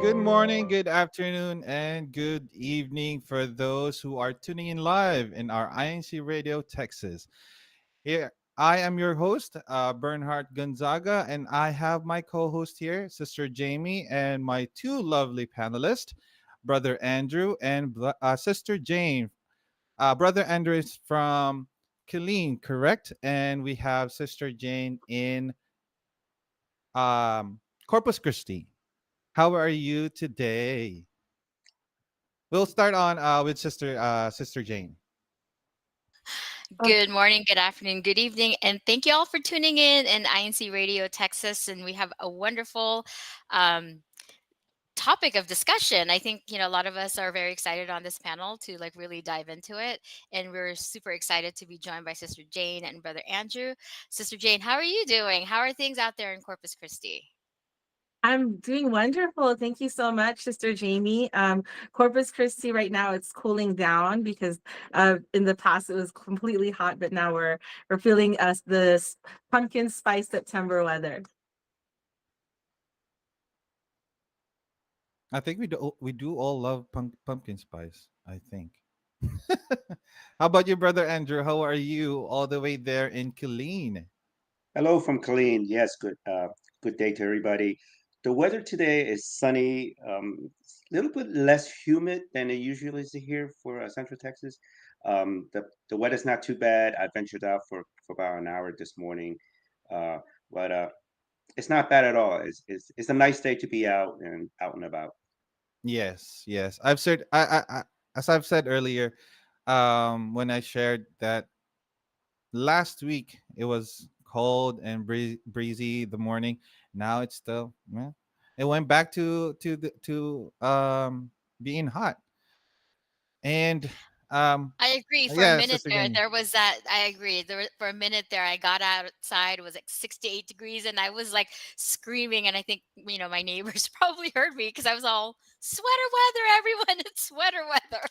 good morning, good afternoon, and good evening for those who are tuning in live in our INC Radio Texas. Here, I am your host, Bernhard Gonzaga, and I have my co host here, Sister Jamie, and my two lovely panelists, Brother Andrew and Sister Jane. Brother Andrew is from Killeen, correct? And we have Sister Jane in Corpus Christi. How are you today? We'll start on with Sister Jane. Good morning, good afternoon, good evening, and thank you all for tuning in INC Radio Texas. And we have a wonderful um, topic of discussion. I think a lot of us are very excited on this panel to like really dive into it, and we're super excited to be joined by Sister Jane and Brother Andrew. Sister Jane, how are you doing? How are things out there in Corpus Christi? I'm doing wonderful. Thank you so much, Sister Jamie. Corpus Christi right now it's cooling down because in the past it was completely hot, but now we're feeling this pumpkin spice September weather. I think we do all love pumpkin spice. I think. How about you, Brother Andrew? How are you all the way there in Killeen? Hello from Colleen. Yes, good day to everybody. The weather today is sunny, a little bit less humid than it usually is here for Central Texas. The weather's not too bad. I ventured out for about an hour this morning, uh, but it's not bad at all. It's a nice day to be out and about. Yes, yes. I've said as I've said earlier, when I shared that last week it was cold and breezy the morning. Now it's still it went back to being hot. And I agree. For a yeah, minute Sister there, Jane. there was that. I agree. For a minute there, I got outside. It was like 68 degrees, and I was like screaming. And I think my neighbors probably heard me because I was all sweater weather. Everyone, it's sweater weather.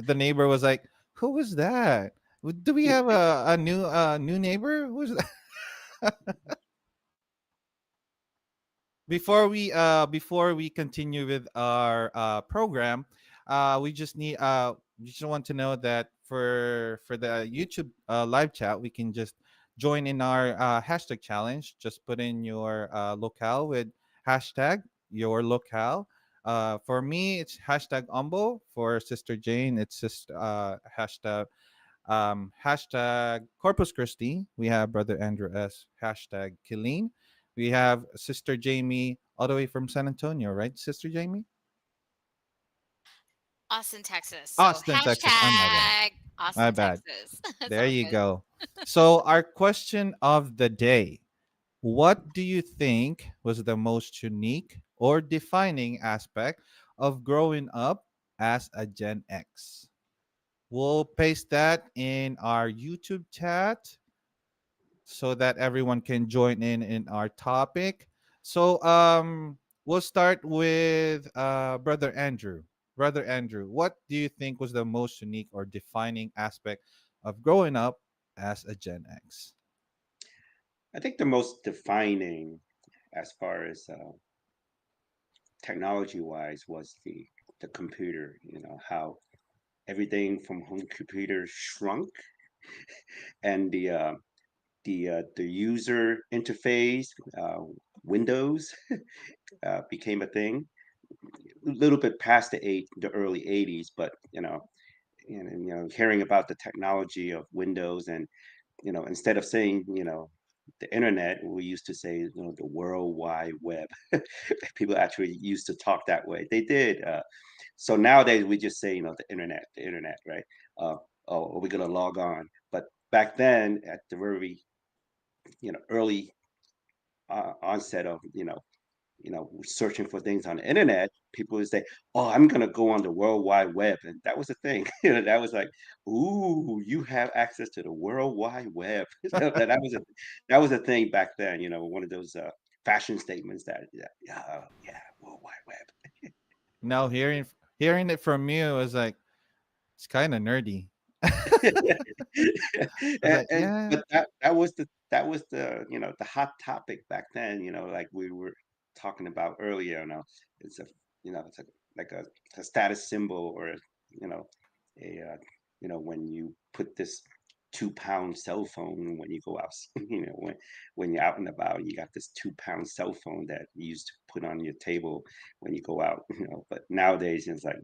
The neighbor was like, "Who was that? Do we have a new neighbor? Who's that?" Before we continue with our program, we just want to know that for the YouTube live chat, we can just join in our hashtag challenge. Just put in your locale with hashtag your locale. For me, it's hashtag umbo. For Sister Jane, it's just hashtag Corpus Christi. We have Brother Andrew S. Hashtag Killeen. We have Sister Jamie all the way from San Antonio, right, Sister Jamie? Austin, Texas. So Austin, Texas. Oh, my bad. hashtag My Austin, bad. Texas. That's There all you good. go. So, our question of the day: what do you think was the most unique or defining aspect of growing up as a Gen X? We'll paste that in our YouTube chat so that everyone can join in our topic. So we'll start with Brother Andrew. Brother Andrew, what do you think was the most unique or defining aspect of growing up as a Gen X? I think the most defining, as far as technology wise, was the computer. You know how everything from home computers shrunk, and the user interface, uh, Windows, became a thing. A little bit past the early '80s, but hearing about the technology of Windows, and instead of saying the internet, we used to say the World Wide Web. People actually used to talk that way. They did. So nowadays we just say the internet, right? Uh, oh, are we gonna log on? But back then, at the very early onset of searching for things on the internet, people would say, "Oh, I'm gonna go on the World Wide Web," and that was the thing. That was like, "Ooh, you have access to the World Wide Web." So that was a thing back then. One of those fashion statements that yeah, World Wide Web. Now hearing it from you was like it's kind of nerdy. I was like, And yeah, but that was the hot topic back then. Like we were. talking about earlier. It's a it's like a status symbol, or you know a when you put this 2 pound cell phone when you go out, when you're out and about, you got this 2 pound cell phone that you used to put on your table when you go out. But nowadays it's like,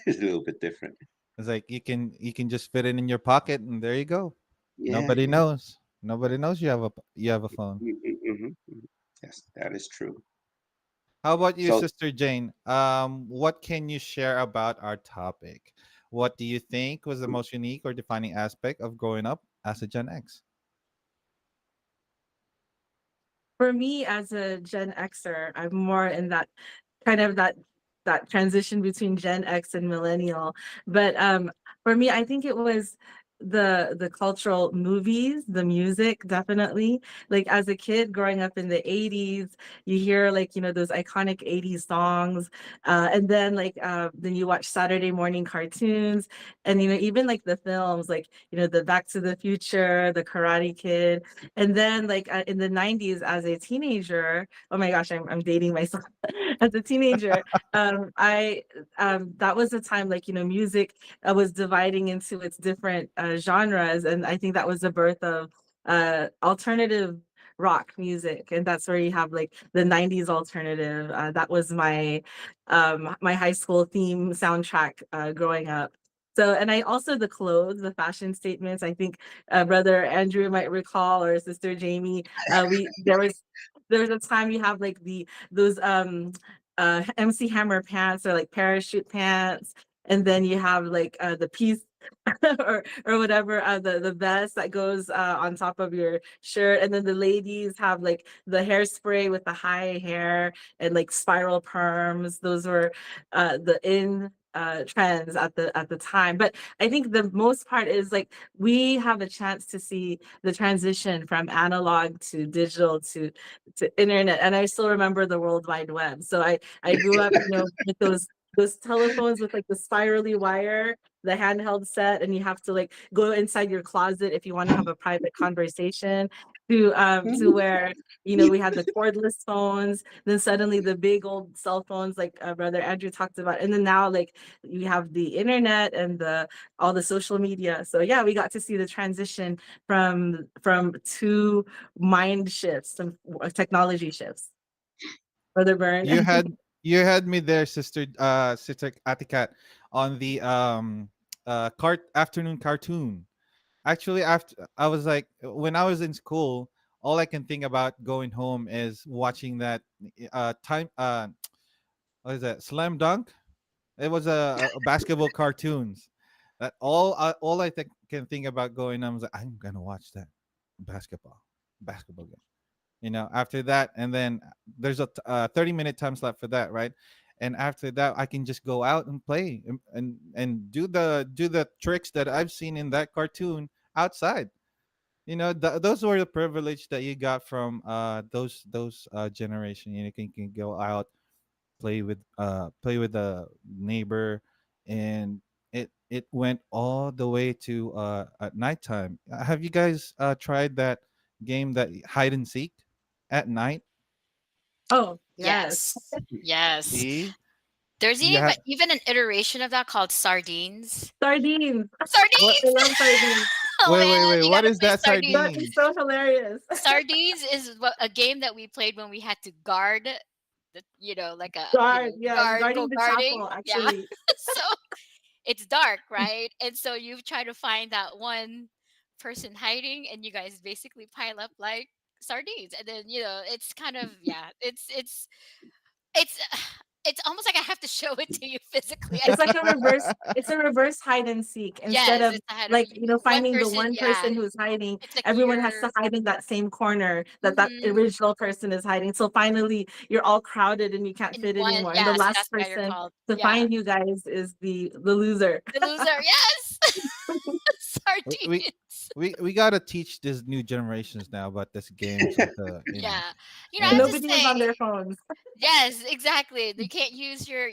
it's a little bit different. It's like you can just fit it in your pocket and there you go. Yeah, Nobody yeah. knows. Nobody knows you have a phone. Yes, that is true. How about you, So, Sister Jane? What can you share about our topic? What do you think was the most unique or defining aspect of growing up as a Gen X? For me, as a Gen Xer, I'm more in that kind of that transition between Gen X and millennial. But for me, I think it was the cultural movies, the music, definitely. Like as a kid growing up in the 80s, you hear like, those iconic 80s songs. And then like then you watch Saturday morning cartoons, and even like the films, like, the Back to the Future, the Karate Kid. And then like in the 90s as a teenager, oh my gosh, I'm dating myself. As a teenager, I that was the time, like, music was dividing into its different genres, and I think that was the birth of alternative rock music, and that's where you have like the 90s alternative. That was my high school theme soundtrack growing up. So, and I also, the clothes, the fashion statements, I think brother Andrew might recall, or sister Jamie, we there was a time you have like those MC Hammer pants, or like parachute pants, and then you have like the piece or whatever, the vest that goes on top of your shirt, and then the ladies have like the hairspray with the high hair and like spiral perms. Those were the in trends at the time. But I think the most part is like we have a chance to see the transition from analog to digital to internet. And I still remember the World Wide Web. So I grew up, with those telephones with like the spirally wire, the handheld set, and you have to like go inside your closet if you want to have a private conversation, to where, we had the cordless phones, then suddenly the big old cell phones, like brother Andrew talked about, and then now like you have the internet and the all the social media. So yeah, we got to see the transition from two mind shifts and technology shifts. Brother Burn. You had you had me there, sister Atikat, on the afternoon cartoon. Actually, after I was like, when I was in school, all I can think about going home is watching that time what is that, Slam Dunk. It was a basketball cartoons. That all I can think about going on was like, I'm gonna watch that basketball game. After that, and then there's a 30-minute time slot for that, right? And after that, I can just go out and play and do the tricks that I've seen in that cartoon outside. Those were the privilege that you got from those generation. You can go out, play with a neighbor, and it went all the way to at nighttime. Have you guys tried that game, that hide and seek at night? Oh yes. Yes. Yes. See, There's you even have even an iteration of that called sardines. Sardines. what? I Sardines! love sardines. Oh Wait, man, you what gotta is play that That sardines. is sardines? so hilarious. Sardines is a game that we played when we had to guard like a Yeah, go guarding the guarding. chapel Yeah. actually. So it's dark, right? And so you try to find that one person hiding, and you guys basically pile up like sardines. And then, it's kind of, yeah, it's it's almost like I have to show it to you physically, I It's like think. a reverse hide and seek. Instead Yes, of it's ahead of like, you. One finding the person, one yeah. person who's hiding, It's like everyone has you're to hide in that same corner that mhm, original person is hiding. So finally you're all crowded and you can't in fit one, anymore. And the yeah, so last that's why they're person called, to yeah, find you guys is the loser. the loser. Yes. we Sardines. we gotta teach these new generations now about this games with the Yeah. I have yeah. to Nobody was say, on their phones. yes, exactly. They can't use your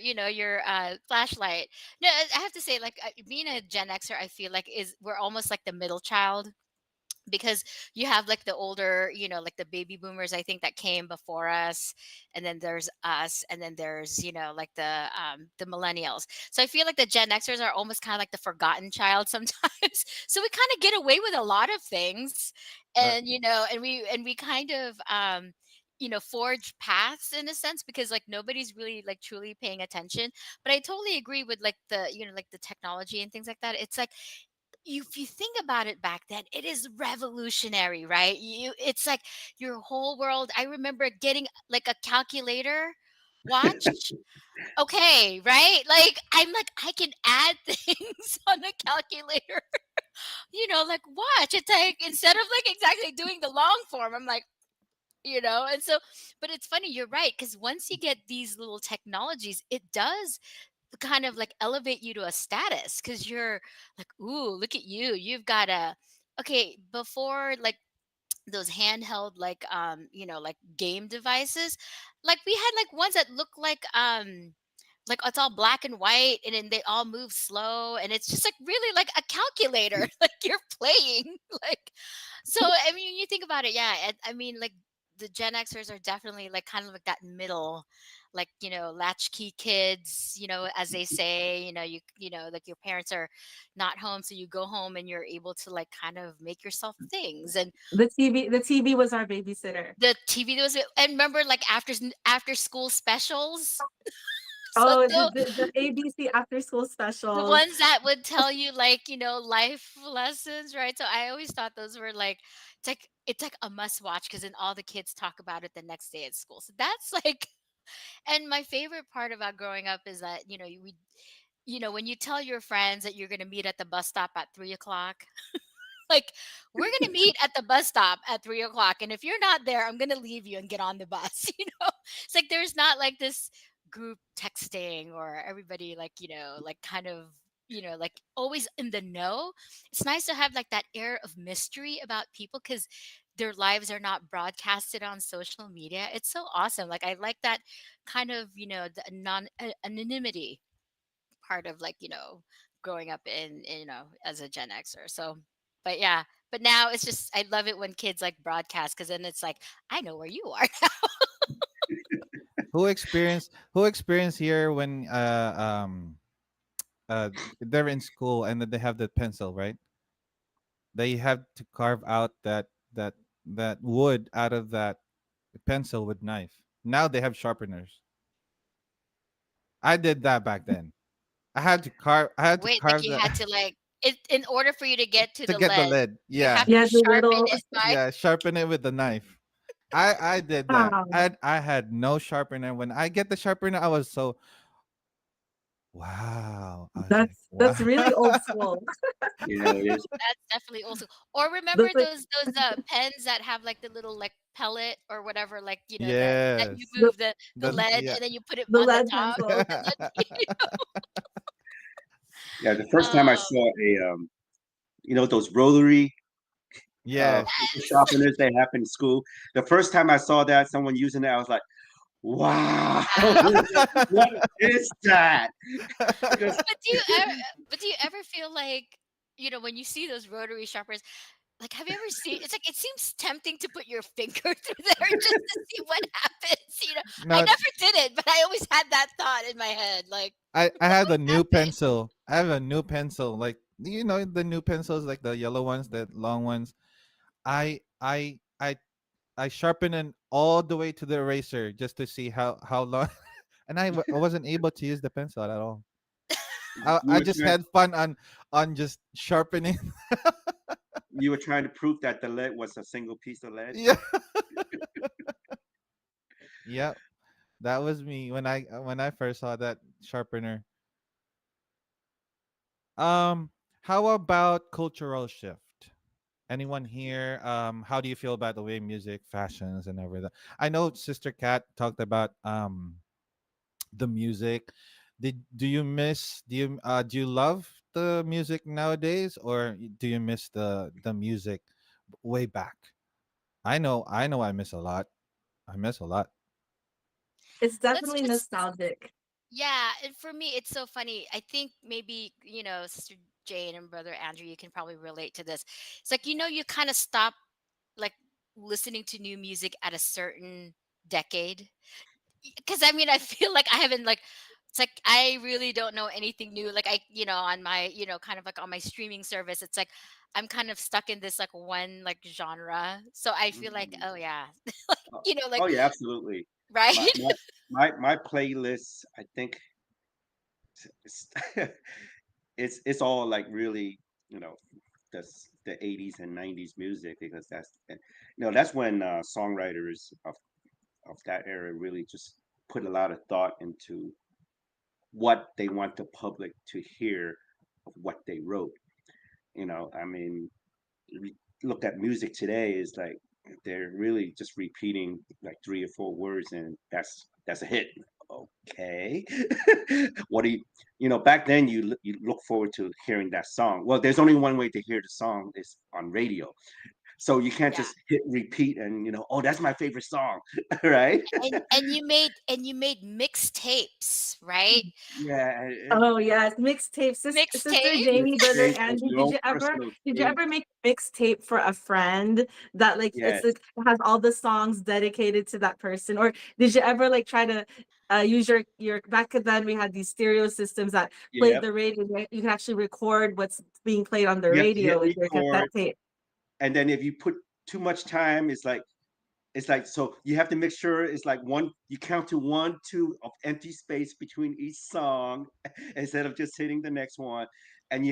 flashlight. No, I have to say, like, being a Gen Xer, I feel like is we're almost like the middle child. because you have like the older, like the baby boomers, I think, that came before us, and then there's us, and then there's, like the millennials. So I feel like the Gen Xers are almost kind of like the forgotten child sometimes. So we kind of get away with a lot of things, Right. and we kind of forge paths in a sense, because like nobody's really like truly paying attention. But I totally agree with like the like the technology and things like that. It's like, if you think about it, back then it is revolutionary, right? It's like your whole world. I remember getting like a calculator watch. Okay, right? Like I'm like, I can add things on a calculator. Like, watch. It's like, instead of like exactly doing the long form, I'm like, and so, but it's funny, you're right, because once you get these little technologies, it does kind of like elevate you to a status, because you're like, ooh, look at you, you've got a, okay, before, like, those handheld, like, like game devices, like we had like ones that look like it's all black and white, and then they all move slow, and it's just like really like a calculator, like you're playing. Like, so I mean, you think about it, yeah, I mean, like, the Gen Xers are definitely like kind of like that middle, like, latchkey kids, as they say, like your parents are not home, so you go home and you're able to like kind of make yourself things. And The TV was our babysitter. the TV, was, and remember, like, after school specials. So, Oh, the ABC after school the specials. ones that would tell you, like, life lessons, right? So I always thought those were like, it's like a must watch, because then all the kids talk about it the next day at school. So that's like, and my favorite part about growing up is that, when you tell your friends that you're going to meet at the bus stop at 3 o'clock, like, we're going to meet at the bus stop at 3 o'clock. And if you're not there, I'm going to leave you and get on the bus. It's like, there's not like this group texting, or everybody, like, like kind of, like always in the know. It's nice to have like that air of mystery about people, because their lives are not broadcasted on social media. It's so awesome. Like, I like that kind of, the anonymity part of, like, growing up in, as a Gen Xer. So, but yeah, but now it's just, I love it when kids like broadcast, because then it's like, I know where you are. Who experienced here when uh they're in school and then they have the pencil, right? They have to carve out that that wood out of that pencil with knife. Now they have sharpeners. I did that back then. I had to Wait, like carve you the had to like it in order for you to get to to the get the lead, lead. you have Yeah. to Yeah, the sharpen little. it by. Yeah, sharpen it with the knife. I did that. Wow, I had no sharpener. When I get the sharpener, I was so wow. I was like, that's wow. really old school. It is. That's definitely also. Or remember Those like those pens that have like the little like pellet or whatever, like, that you Yes. move the The lead, yeah. and then you put it the on the lead top, pencils. and then Yeah, the first time I oh, saw those rotary Yes. paper yes. sharpeners they have in school. The first time I saw that, someone using it, I was like, wow, Wow. what is that? Because But do you ever feel like, when you see those rotary sharpers, like, have you ever seen, it's like, it seems tempting to put your finger through there just to see what happens, I No, never did it, but I always had that thought in my head, like, I what had a would new happen? pencil. I have a new pencil. Like the new pencils, like the yellow ones, the long ones. I I I I sharpen it all the way to the eraser just to see how long. And I wasn't able to use the pencil at all. you I were just trying had fun on just sharpening. you were trying to prove that the lead was a single piece of lead. Yeah. Yep. That was me when I first saw that sharpener. How about cultural shift? Anyone here? How do you feel about the way music, fashions, and everything? I know Sister Cat talked about the music. Do you love the music nowadays, or do you miss the music way back? I know I miss a lot. I miss a lot. It's Let's definitely just nostalgic. Yeah, and for me, it's so funny. I think maybe, Sister Jane and brother Andrew, you can probably relate to this. It's like, you kind of stop like listening to new music at a certain decade. Because I mean, I feel like I haven't like it's like I really don't know anything new. Like on my, kind of like on my streaming service, it's like I'm kind of stuck in this like one like genre. So I feel like, Mhm. oh yeah, Oh, like oh yeah, absolutely. right. My my playlist, I think it's it's all like really, you know, the 80s and 90s music because that's when songwriters of that era really just put a lot of thought into what they want the public to hear of what they wrote. I mean, we look at music today is like they're really just repeating like three or four words and that's a hit. Okay. What do back then you look forward to hearing that song. Well, there's only one way to hear the song is on radio. So you can't Yeah. just hit repeat and oh, that's my favorite song, right? And you made mixtapes, right? Yeah, Oh yes, mixtape. Sister Mixtape. Jamie, brother mixtape of Andrew, your did own you ever personal did you ever taste. make a mixtape for a friend that like it's Yes. like has all the songs dedicated to that person? Or did you ever like try to use your back then we had these stereo systems that played Yep. the radio. You can actually record what's being played on the You have to hit radio with your record, cassette tape. and then if you put too much time, it's like so you have to make sure it's like one you count to one, two of empty space between each song instead of just hitting the next one. And Yes.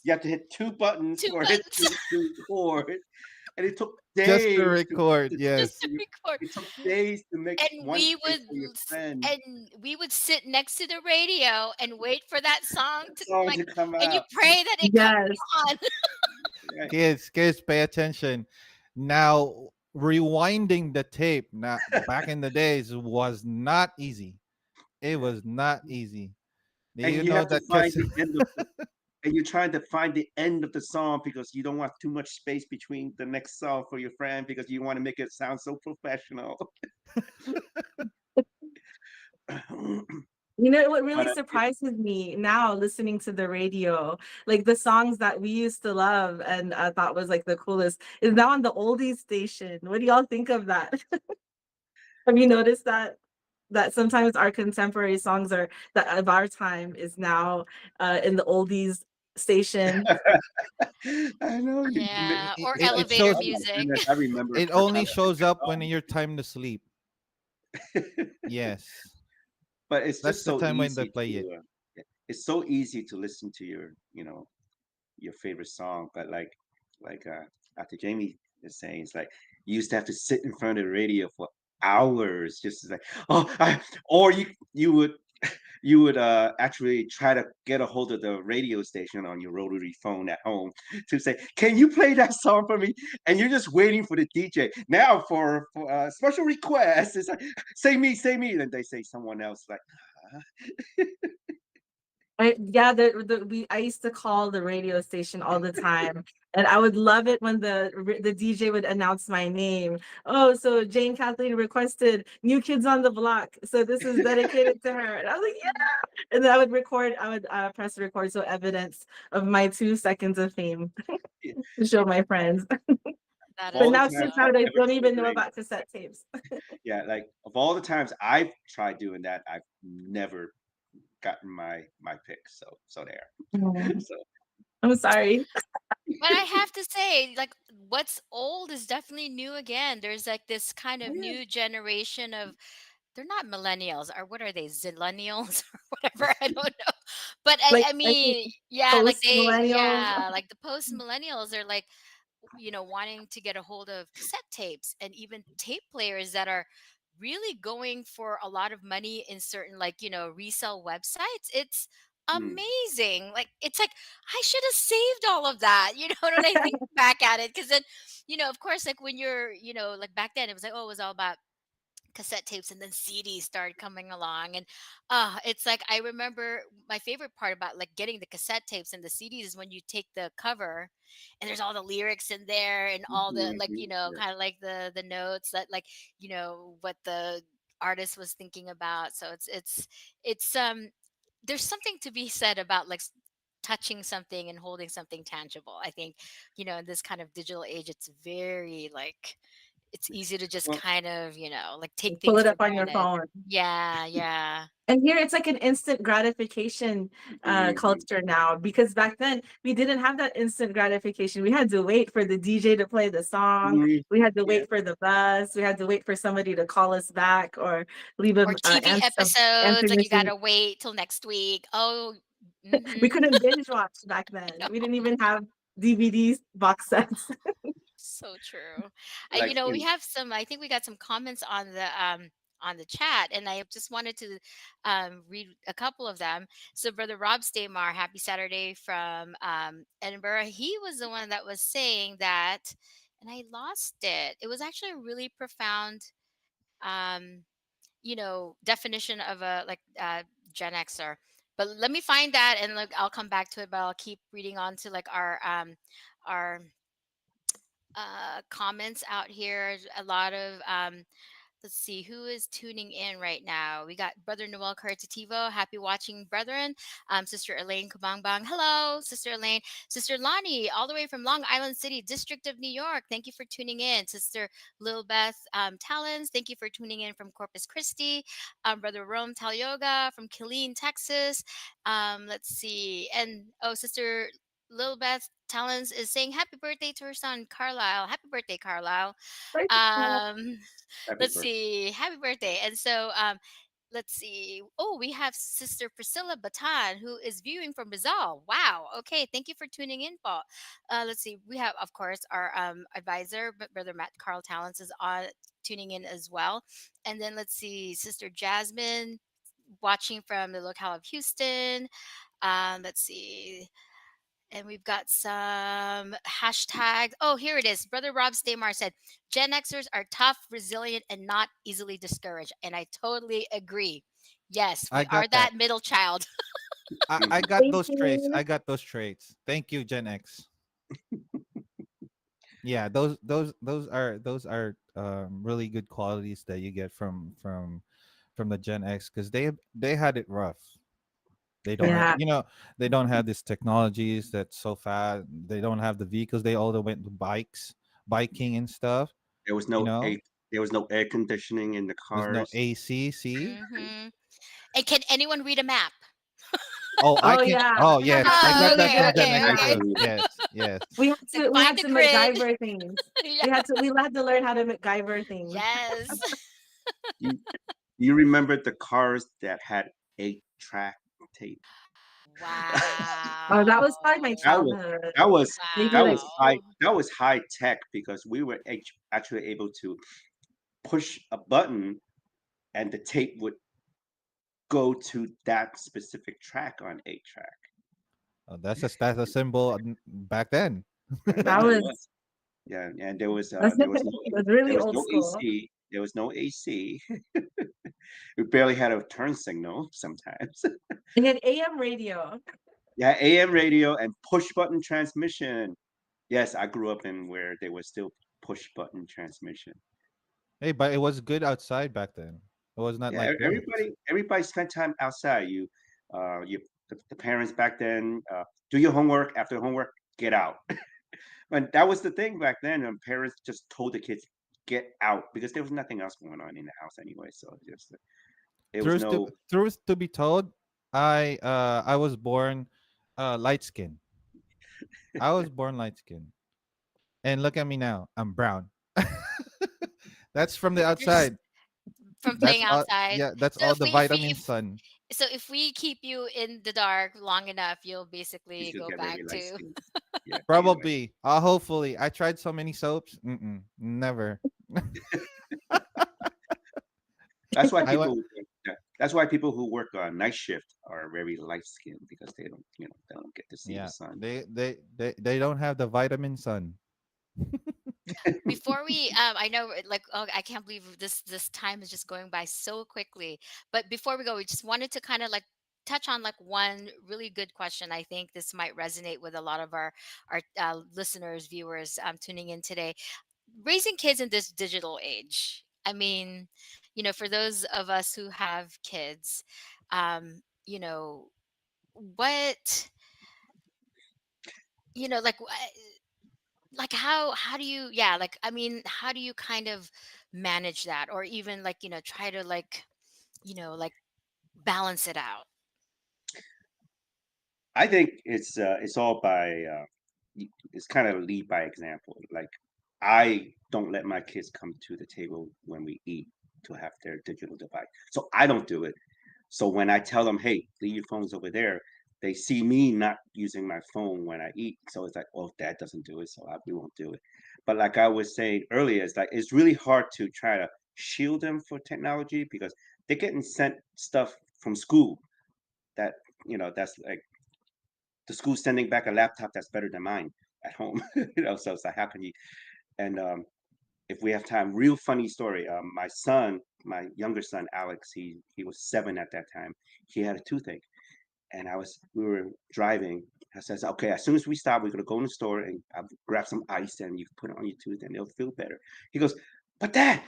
you have to hit two buttons Two for it buttons to record. And it took Just to days to make record, the just tape to yes. for your record. it took days to make And one we tape would for your s- friend. and we would sit next to the radio and wait for that song That to song like, to come and you out. pray that it comes Yes. on. Right. Kids, pay attention. Now, rewinding the tape, now back in the days, was not easy. It Yeah. was not easy. Do And you you know have to that find cassette? the end of the and you're trying to find the end of the song because you don't want too much space between the next song for your friend because you want to make it sound so professional. You know what really But surprises me now listening to the radio, like the songs that we used to love and thought was like the coolest, is now on the oldies station. What do y'all think of that? Have you noticed that sometimes our contemporary songs are that of our time is now in the oldies station? I know Yeah, or It elevator shows. oh my music. goodness, I remember It the time only that I shows up when got your time to sleep. on. Yes, But it's that's just the so time when they easy play it. to it's so easy to listen to your favorite song, but like Dr. Jamie is saying, it's like you used to have to sit in front of the radio for hours, just like or you would actually try to get a hold of the radio station on your rotary phone at home to say, "Can you play that song for me?" And you're just waiting for the DJ. Now for special request, it's like, say me," and they say someone else like. "Huh?" Yeah, I used to call the radio station all the time, and I would love it when the DJ would announce my name. Oh, so Jane Kathleen requested New Kids on the Block, so this is dedicated to her. And I was like, yeah. And then I would record. I would press record, so evidence of my 2 seconds of fame to show my friends. That But is All the now awesome. times kids I've nowadays ever don't tried even know doing about cassette tapes. yeah, like of all the times I've tried doing that, I've never gotten my pick. So there. Mm, So I'm sorry. But I have to say, like, what's old is definitely new again. There's like this kind oh of yeah. new generation of, they're not millennials, or what are they, zillennials or whatever, I don't know. But I, Like I I think mean, yeah, like post millennials. like the post millennials are like, wanting to get a hold of cassette tapes and even tape players that are really going for a lot of money in certain, like, resale websites. It's Mm, amazing. Like, it's like I should have saved all of that, when I think back at it. Because then, of course, like when you're, like back then it was like, oh, it was all about cassette tapes, and then CDs started coming along. And it's like I remember my favorite part about like getting the cassette tapes and the CDs is when you take the cover and there's all the lyrics in there and all the, like, yeah. kind of like the notes that, like, what the artist was thinking about. So it's there's something to be said about like touching something and holding something tangible. I think, in this kind of digital age, it's very like it's easy to just Well, kind of, like take Pull things it for up on your granted. phone. Yeah, yeah. And here it's like an instant gratification mhm, culture now, because back then we didn't have that instant gratification. We had to wait for the DJ to play the song. mhm, We had to yeah, wait for the bus. We had to wait for somebody to call us back or leave Or an TV answer episodes, like you machine. gotta wait till next week. Oh, We mm-hmm. couldn't binge watch back then. We didn't even have DVDs box sets. So true. like We in have some. I think we got some comments on the chat, and I just wanted to read a couple of them. So, Brother Rob Stamar, happy Saturday from Edinburgh. He was the one that was saying that, and I lost it. It was actually a really profound, definition of a like Gen Xer. But let me find that, and look, I'll come back to it. But I'll keep reading on to like our comments out here. A lot of let's see who is tuning in right now. We got Brother Noel Caritativo. Happy watching, brethren. Sister Elaine Kubangbang. Hello, Sister Elaine. Sister Lonnie, all the way from Long Island City, District of New York. Thank you for tuning in. Sister Lil Beth Talons. Thank you for tuning in from Corpus Christi. Brother Rome Talyoga from Killeen, Texas. Let's see. And Sister Lil Beth Talons is saying happy birthday to her son Carlisle. Happy birthday, Carlisle. Right. Um, happy let's birthday. see. Happy birthday. And so let's see. Oh, we have Sister Priscilla Batan who is viewing from Rizal. Wow. Okay. Thank you for tuning in, Paul. Let's see. We have, of course, our advisor, Brother Matt Carl Talents is on tuning in as well. And then let's see, Sister Jasmine watching from the locale of Houston. Let's see. And we've got some hashtags. Oh, here it is. Brother Rob Stamar said, Gen Xers are tough, resilient, and not easily discouraged. And I totally agree. Yes, I we are got that. that middle child. I Mhm. got those traits. 18. I got those traits. Thank you, Gen X. Yeah, those are really good qualities that you get from the Gen X, because they had it rough. They don't have, Yeah. they don't have these technologies that's so fast. They don't have the vehicles. They all went to biking and stuff. There was You no know, a there was no air conditioning in the there's no cars. AC. See, Hmm. And can anyone read a map? oh, I Oh can. yeah. Oh yes, I Oh, got Really that okay, from good. Gen okay, X I okay. too. believe it. Yes, yes. We had Like to we find had the to grid. MacGyver things. Yeah. We had to learn how to MacGyver things. Yes. You you remember the cars that had 8-track tape? Oh, that was probably my Wow. That was childhood. that was Maybe that like was high Wow. that was high tech because we were actually able to push a button and the tape would go to that specific track on 8-track. That's a symbol back then. that Yeah, it was was. Yeah, and there was it was there really was old no school. AC. There was no AC. We barely had a turn signal sometimes. And then AM radio. Yeah, AM radio and push button transmission. Yes, I grew up in where they were still push button transmission. Hey, but it was good outside back then. It was not Yeah, like this. everybody spent time outside. The parents back then, do your homework. After homework, get out. And that was the thing back then. Parents just told the kids get out because there was nothing else going on in the house anyway. So just there was no. Truth to be told, I was born light skin. I was born light skin. And look at me now. I'm brown. That's from the Just outside. from That's playing all, outside. yeah, that's So all if the we if we vitamin if sun. so if we keep you in the dark long enough, you'll You basically still go get very back light to skin. Yeah, very light. Probably. Hopefully. I tried so many soaps. Mm-mm, never. That's why I went. people. Yeah, that's why people who work on night shift are very light skinned because they don't get to see the Yeah. sun. They don't have the vitamin sun. before we I know like oh I can't believe this time is just going by so quickly. But before we go, we just wanted to kind of like touch on like one really good question. I think this might resonate with a lot of our listeners, viewers tuning in today. Raising kids in this digital age, I mean, for those of us who have kids, um, you know, what like how do you, yeah, like I mean, how do you kind of manage that, or even like try to like like balance it out? I think it's all by it's kind of lead by example. Like I don't let my kids come to the table when we eat to have their digital device, so I don't do it. So when I tell them, "Hey, leave your phones over there," they see me not using my phone when I eat. So it's like, "Oh, Dad doesn't do it, so we won't do it." But like I was saying earlier, it's like it's really hard to try to shield them for technology because they're getting sent stuff from school that that's like the school sending back a laptop that's better than mine at home. So it's like how can you? And if we have time, real funny story. My son, my younger son Alex, he was 7 at that time. He had a toothache, and we were driving. I says, okay, as soon as we stop, we're gonna go in the store and I'll grab some ice and you can put it on your tooth and it'll feel better. He goes, but Dad,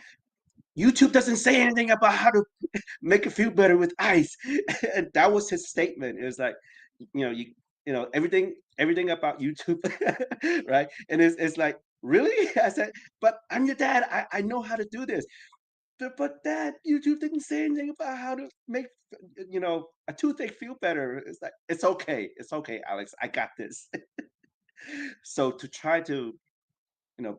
YouTube doesn't say anything about how to make it feel better with ice. And that was his statement. It was like, you know, you everything about YouTube, right? And it's like, really? I said, but I'm your dad. I know how to do this. But Dad, YouTube didn't say anything about how to make a toothache feel better. It's like it's okay, Alex. I got this. So to try to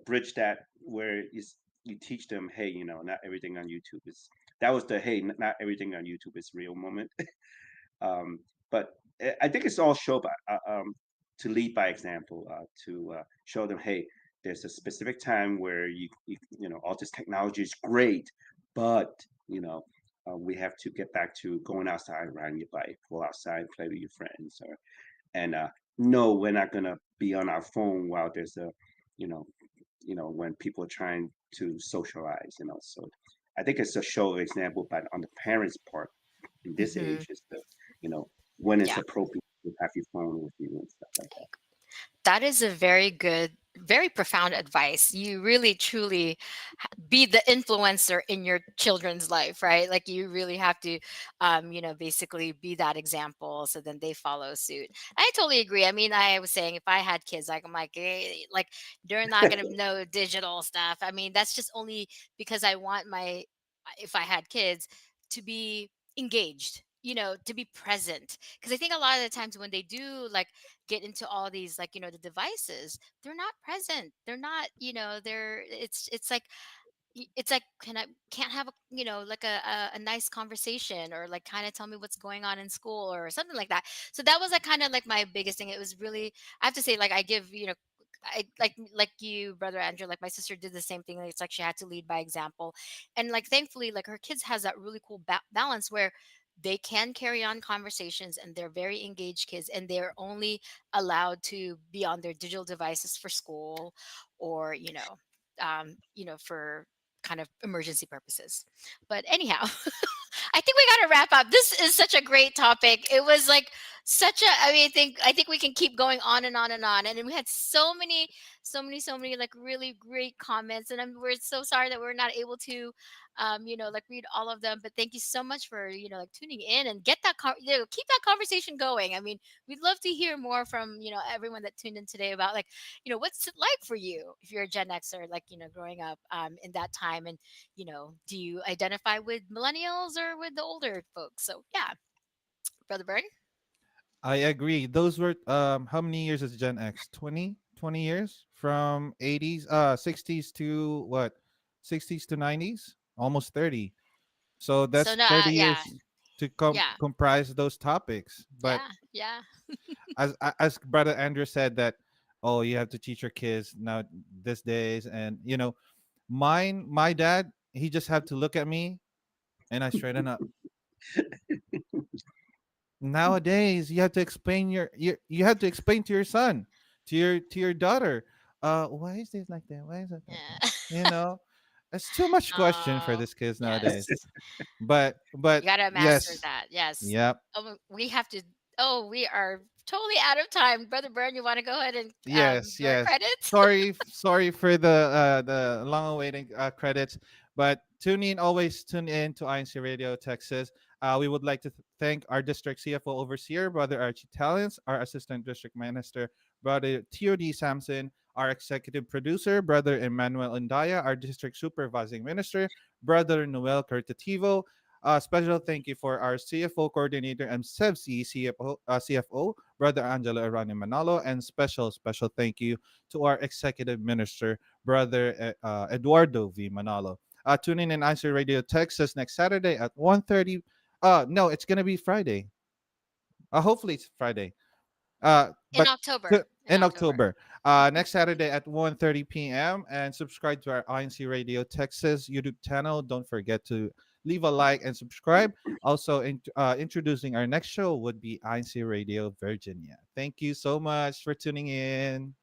bridge that where you teach them, hey, not everything on YouTube is that was the hey, not everything on YouTube is real moment. um, but I think it's all show by to lead by example, to show them, hey, there's a specific time where all this technology is great, but you know we have to get back to going outside, riding your bike, go outside, play with your friends, or and no, we're not gonna be on our phone while there's a you know when people are trying to socialize. So I think it's a show example, but on the parents' part in this Hmm. age is the you know when it's Yeah. appropriate to have your phone with you and stuff like that. That is a very good, very profound advice. You really truly be the influencer in your children's life, right? Like you really have to, basically be that example, so then they follow suit. I totally agree. I mean, I was saying if I had kids, like I'm like, like they're not gonna know digital stuff. I mean, that's just only because I want my, if I had kids, to be engaged. To be present, because I think a lot of the times when they do like get into all these, like the devices, they're not present, they're not, they're it's like, it's like, can't have a, like a nice conversation, or like kind of tell me what's going on in school or something like that. So that was like kind of like my biggest thing. It was really, I have to say, like I give, I like you, brother Andrew, like my sister did the same thing. Like, it's like she had to lead by example, and like thankfully, like her kids has that really cool balance where they can carry on conversations and they're very engaged kids, and they're only allowed to be on their digital devices for school, or for kind of emergency purposes. But anyhow, I think we got to wrap up. This is such a great topic. It was like such a, I mean, I think we can keep going on and on and on. And we had so many like really great comments. And we're so sorry that we're not able to, like read all of them. But thank you so much for, like tuning in and get that, keep that conversation going. I mean, we'd love to hear more from, everyone that tuned in today about like, what's it like for you if you're a Gen Xer, like, growing up in that time. And do you identify with millennials or with the older folks? So yeah, brother Bird. I agree. Those were how many years is Gen X? 20 years from 80s 60s to what? 60s to 90s? Almost 30. So So that's no, 30 yeah, years to yeah, comprise those topics. But yeah. as brother Andrew said that, oh, you have to teach your kids now these days, and my dad, he just had to look at me and I straighten up. Nowadays you have to explain you have to explain to your son, to your daughter, why is this like that, why is it like that, Yeah. you know it's too much question for Oh, these kids nowadays. yes. But You gotta master yes, that. Yes. yep, We have to. Oh, we are totally out of time, brother Bird. You want to go ahead and yes, do our yes. credits? Sorry for the long awaiting credits, but tune in to INC Radio Texas. We would like to thank our district CFO overseer, brother Archie Talents, our assistant district minister, Brother Theody Sampson, our executive producer, Brother Emmanuel Andaya, our district supervising minister, Brother Noel Curtativo. Special thank you for our CFO coordinator and CEBSI CFO, Brother Angelo Arani Manalo, and special thank you to our executive minister, Brother Eduardo V. Manalo. Tune in INCRadio Texas next Saturday at 1:30. No, it's gonna be Friday. Hopefully it's Friday. In But October. In in October. October, next Saturday at 1:30 p.m. And subscribe to our INC Radio Texas YouTube channel. Don't forget to leave a like and subscribe. Also, introducing our next show would be INC Radio Virginia. Thank you so much for tuning in.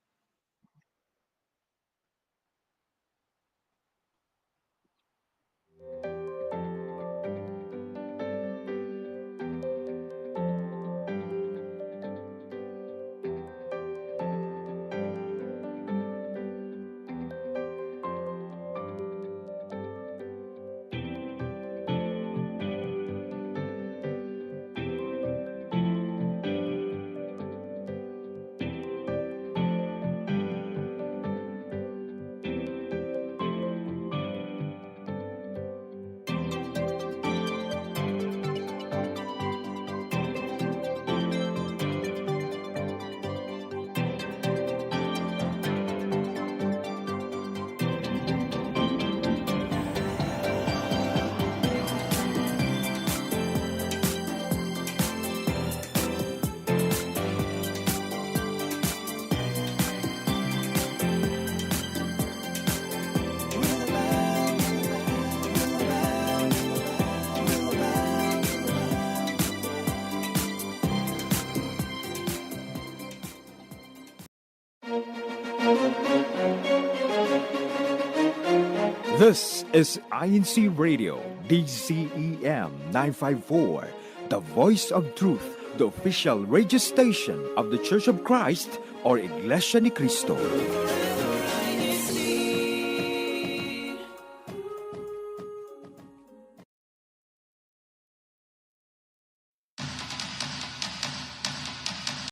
This is INC Radio, DCEM 954, the voice of truth, the official radio station of the Church of Christ or Iglesia ni Cristo.